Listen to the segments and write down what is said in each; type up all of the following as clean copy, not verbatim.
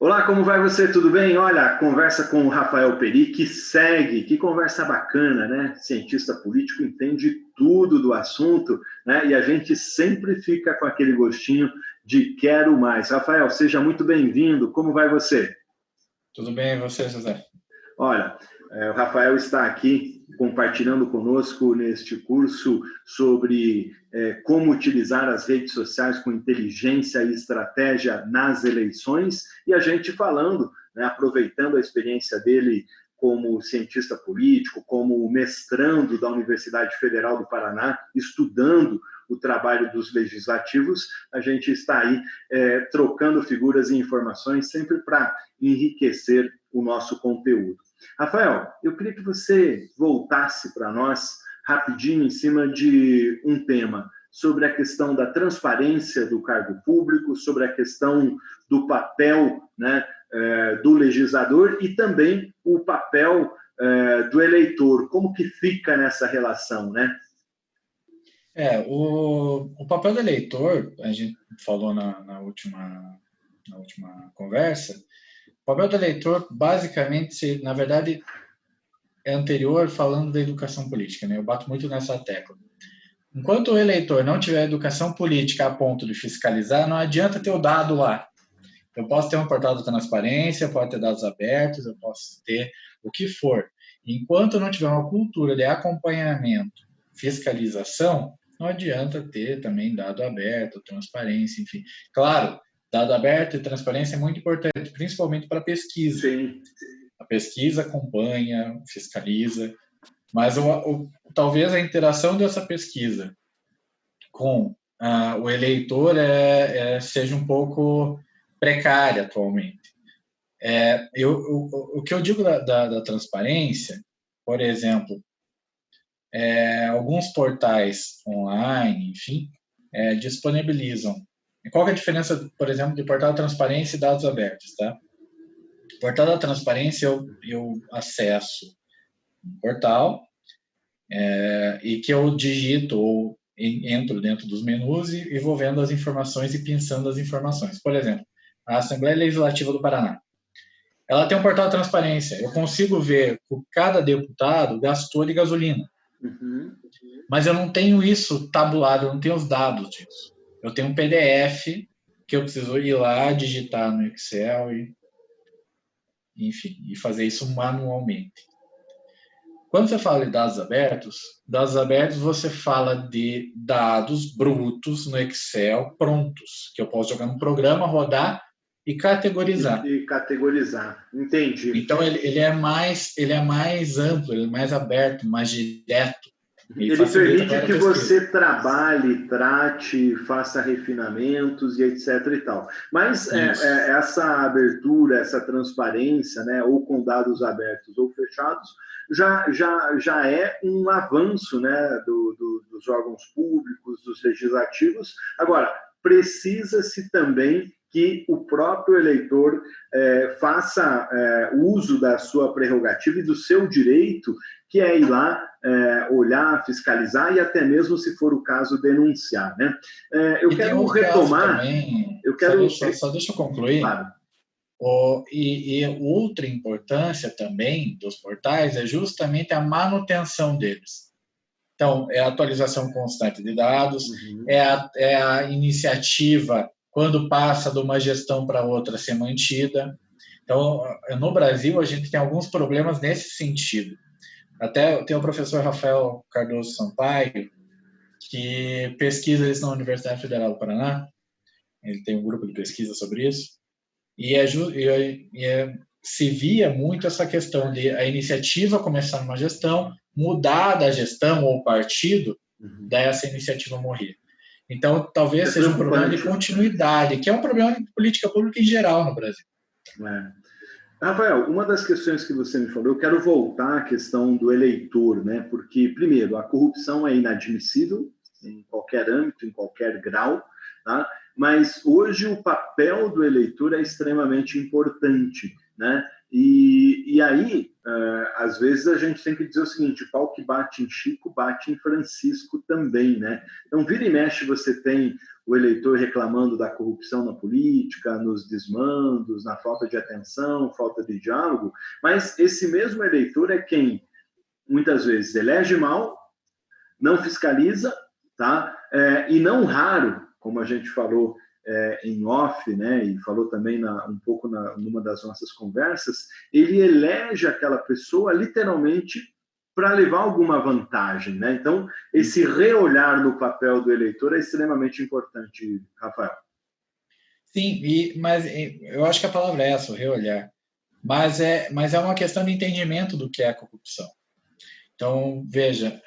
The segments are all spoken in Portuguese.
Olá, como vai você? Tudo bem? Olha, conversa com o Rafael Peri, que segue, que conversa bacana, né? Cientista político, entende tudo do assunto, né? E a gente sempre fica com aquele gostinho de quero mais. Rafael, seja muito bem-vindo, como vai você? Tudo bem, e você, José? Olha, o Rafael está aqui compartilhando conosco neste curso sobre como utilizar as redes sociais com inteligência e estratégia nas eleições, e a gente falando, né, aproveitando a experiência dele como cientista político, como mestrando da Universidade Federal do Paraná, estudando o trabalho dos legislativos, a gente está aí trocando figuras e informações sempre para enriquecer o nosso conteúdo. Rafael, eu queria que você voltasse para nós rapidinho em cima de um tema sobre a questão da transparência do cargo público, sobre a questão do papel, né, do legislador e também o papel do eleitor. Como que fica nessa relação, né? O papel do eleitor, a gente falou na última conversa, o papel do eleitor, basicamente, na verdade, é anterior falando da educação política, né? Eu bato muito nessa tecla. Enquanto o eleitor não tiver educação política a ponto de fiscalizar, não adianta ter o dado lá. Eu posso ter um portal de transparência, pode ter dados abertos, eu posso ter o que for. Enquanto não tiver uma cultura de acompanhamento, fiscalização, não adianta ter também dado aberto, transparência, enfim. Claro, dado aberto e transparência é muito importante, principalmente para pesquisa. Sim. A pesquisa acompanha, fiscaliza, mas talvez a interação dessa pesquisa com o eleitor seja um pouco precária atualmente. O que eu digo da transparência, por exemplo, alguns portais online, enfim, disponibilizam. Qual que é a diferença, por exemplo, de portal de transparência e dados abertos, tá? Portal da transparência, eu acesso um portal e que eu digito ou entro dentro dos menus e vou vendo as informações e pensando as informações. Por exemplo, a Assembleia Legislativa do Paraná. Ela tem um portal de transparência. Eu consigo ver o que cada deputado gastou de gasolina. Uhum. Mas eu não tenho isso tabulado, eu não tenho os dados disso. Eu tenho um PDF que eu preciso ir lá, digitar no Excel e fazer isso manualmente. Quando você fala de dados abertos você fala de dados brutos no Excel prontos, que eu posso jogar no programa, rodar e categorizar. E categorizar, entendi. Então ele é mais amplo, ele é mais aberto, mais direto. Ele permite que você trabalhe, trate, faça refinamentos e etc. e tal. Mas essa abertura, essa transparência, né, ou com dados abertos ou fechados, já é um avanço, né, dos órgãos públicos, dos legislativos. Agora, precisa-se também que o próprio eleitor faça uso da sua prerrogativa e do seu direito, que é ir lá olhar, fiscalizar e até mesmo, se for o caso, denunciar, né? Eu quero retomar... Também, só deixa eu concluir. Claro. E outra importância também dos portais é justamente a manutenção deles. Então, é a atualização constante de dados, é a iniciativa, quando passa de uma gestão para outra, ser mantida. Então, no Brasil, a gente tem alguns problemas nesse sentido. Até tem o professor Rafael Cardoso Sampaio, que pesquisa isso na Universidade Federal do Paraná. Ele tem um grupo de pesquisa sobre isso. Se via muito essa questão de a iniciativa começar numa gestão, mudar da gestão ou partido, daí essa iniciativa morrer. Então, talvez seja um problema de continuidade, que é um problema de política pública em geral no Brasil. Rafael, uma das questões que você me falou, eu quero voltar à questão do eleitor, né? Porque, primeiro, a corrupção é inadmissível em qualquer âmbito, em qualquer grau, tá? mas hoje o papel do eleitor é extremamente importante, né? E aí, às vezes, a gente tem que dizer o seguinte: o pau que bate em Chico, bate em Francisco também, né? Então, vira e mexe, você tem o eleitor reclamando da corrupção na política, nos desmandos, na falta de atenção, falta de diálogo, mas esse mesmo eleitor é quem, muitas vezes, elege mal, não fiscaliza, tá? E não raro, como a gente falou em off, né, e falou também um pouco numa das nossas conversas, ele elege aquela pessoa literalmente para levar alguma vantagem, né? Então, esse reolhar no papel do eleitor é extremamente importante, Rafael. Sim, mas eu acho que a palavra é essa, o reolhar. Mas é uma questão de entendimento do que é a corrupção. Então, veja,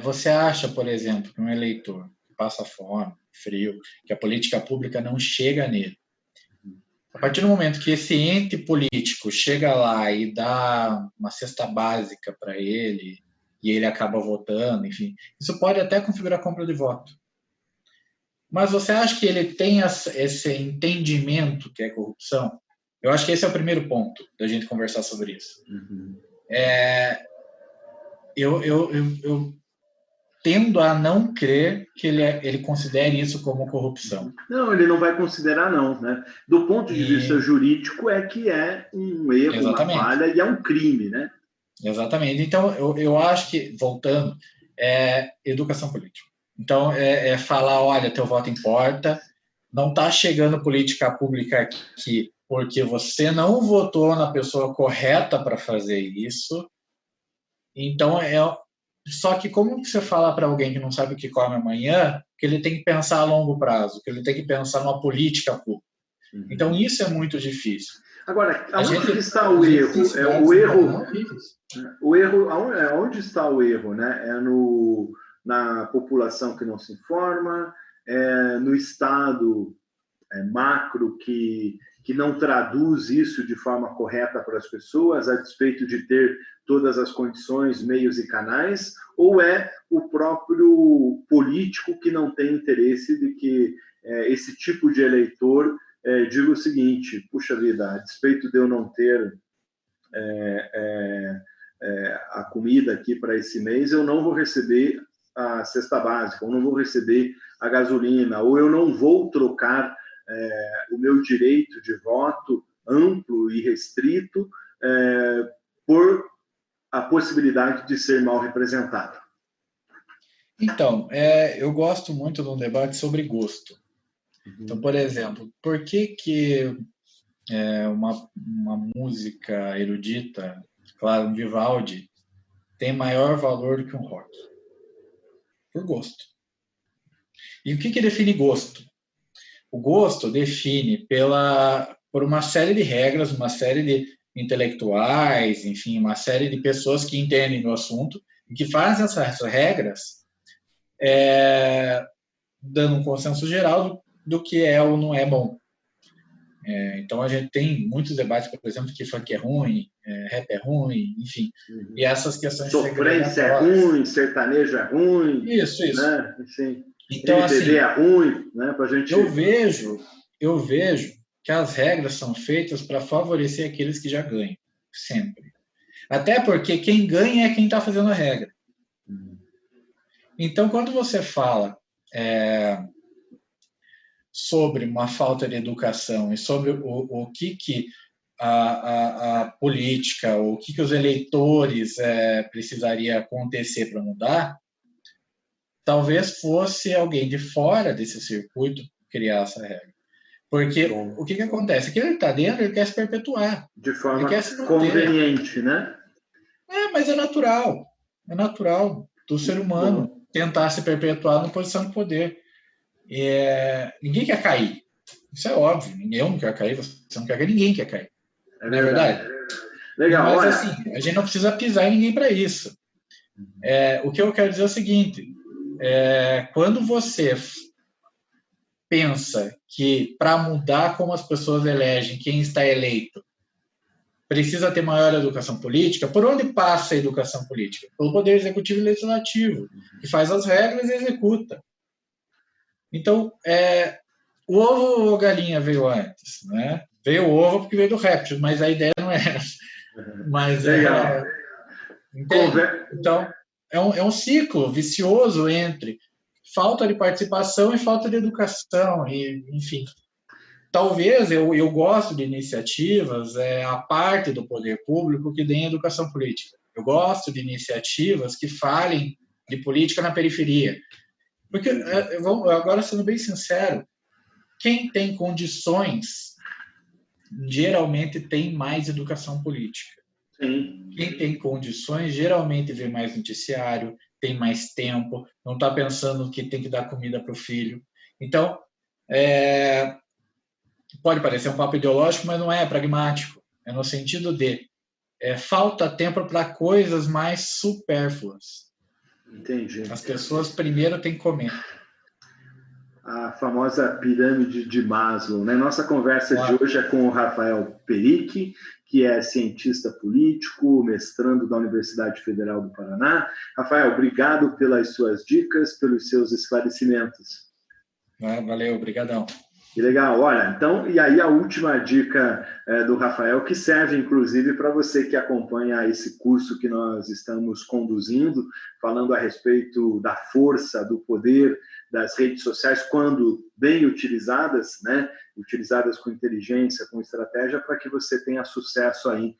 você acha, por exemplo, que um eleitor que passa fome, frio, que a política pública não chega nele. A partir do momento que esse ente político chega lá e dá uma cesta básica para ele, e ele acaba votando, enfim, isso pode até configurar compra de voto. Mas você acha que ele tem esse entendimento que é corrupção? Eu acho que esse é o primeiro ponto da gente conversar sobre isso. Uhum. Eu tendo a não crer que ele considere isso como corrupção. Não, ele não vai considerar, não, né? Do ponto de vista jurídico, é que é um erro, exatamente, uma falha e é um crime, né? Exatamente. Então, eu acho que, voltando, educação política. Então, falar, olha, teu voto importa, não está chegando política pública aqui porque você não votou na pessoa correta para fazer isso. Então, só que como você fala para alguém que não sabe o que come amanhã, que ele tem que pensar a longo prazo, que ele tem que pensar numa política pública. Uhum. Então, isso é muito difícil. Agora, aonde está o erro? O erro, onde está o erro, né? Na população que não se informa, no Estado macro que não traduz isso de forma correta para as pessoas, a despeito de ter todas as condições, meios e canais, ou é o próprio político que não tem interesse de que esse tipo de eleitor diga o seguinte: puxa vida, a despeito de eu não ter a comida aqui para esse mês, eu não vou receber a cesta básica, ou não vou receber a gasolina, ou eu não vou trocar o meu direito de voto amplo e restrito por a possibilidade de ser mal representado. Então, eu gosto muito de um debate sobre gosto. Uhum. Então, por exemplo, por que uma música erudita, claro, um Vivaldi, tem maior valor do que um rock? Por gosto. E o que define gosto? O gosto define por uma série de regras, uma série de intelectuais, enfim, uma série de pessoas que entendem do assunto e que fazem essas regras dando um consenso geral do que é ou não é bom. Então, a gente tem muitos debates, por exemplo, que funk é ruim, rap é ruim, enfim, e essas questões... Sofrência é ruim, sertanejo é ruim. Isso. Né? Assim, então, MPB é ruim, né? Pra gente... Eu vejo que as regras são feitas para favorecer aqueles que já ganham, sempre. Até porque quem ganha é quem está fazendo a regra. Então, quando você fala sobre uma falta de educação e sobre o que a política, o que os eleitores precisaria acontecer para mudar, talvez fosse alguém de fora desse circuito criar essa regra. Porque o que acontece? Que ele está dentro, ele quer se perpetuar. De forma conveniente, né? Mas é natural. É natural do ser humano tentar se perpetuar numa posição de poder. Ninguém quer cair. Isso é óbvio. Eu não quero cair, você não quer cair, ninguém quer cair. Não é verdade? Legal. Mas assim, a gente não precisa pisar em ninguém para isso. O que eu quero dizer é o seguinte: quando você pensa que para mudar como as pessoas elegem quem está eleito, precisa ter maior educação política, por onde passa a educação política? Pelo Poder Executivo e Legislativo, que faz as regras e executa. Então, o ovo ou a galinha veio antes, né? Veio o ovo porque veio do réptil, mas a ideia não é essa. Mas legal. Então, é um ciclo vicioso entre falta de participação e falta de educação, e, enfim. Talvez eu gosto de iniciativas a parte do poder público que deem educação política. Eu gosto de iniciativas que falem de política na periferia. Porque, agora sendo bem sincero, quem tem condições geralmente tem mais educação política. Sim. Quem tem condições geralmente vê mais noticiário, tem mais tempo, não está pensando que tem que dar comida para o filho. Então, pode parecer um papo ideológico, mas não é pragmático. É no sentido de falta tempo para coisas mais supérfluas. Entendi. As pessoas primeiro têm que comer. A famosa pirâmide de Maslow, né? Nossa conversa de hoje é com o Rafael Perique, que é cientista político, mestrando da Universidade Federal do Paraná. Rafael, obrigado pelas suas dicas, pelos seus esclarecimentos. Valeu, obrigadão. Que legal. Olha, então, e aí a última dica do Rafael, que serve, inclusive, para você que acompanha esse curso que nós estamos conduzindo, falando a respeito da força, do poder das redes sociais, quando bem utilizadas, né? Utilizadas com inteligência, com estratégia, para que você tenha sucesso aí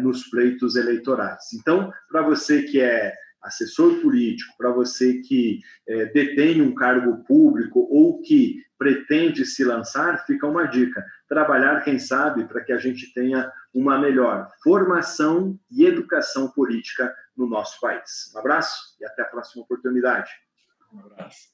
nos pleitos eleitorais. Então, para você que é assessor político, para você que detém um cargo público ou que pretende se lançar, fica uma dica: trabalhar, quem sabe, para que a gente tenha uma melhor formação e educação política no nosso país. Um abraço e até a próxima oportunidade. Um abraço.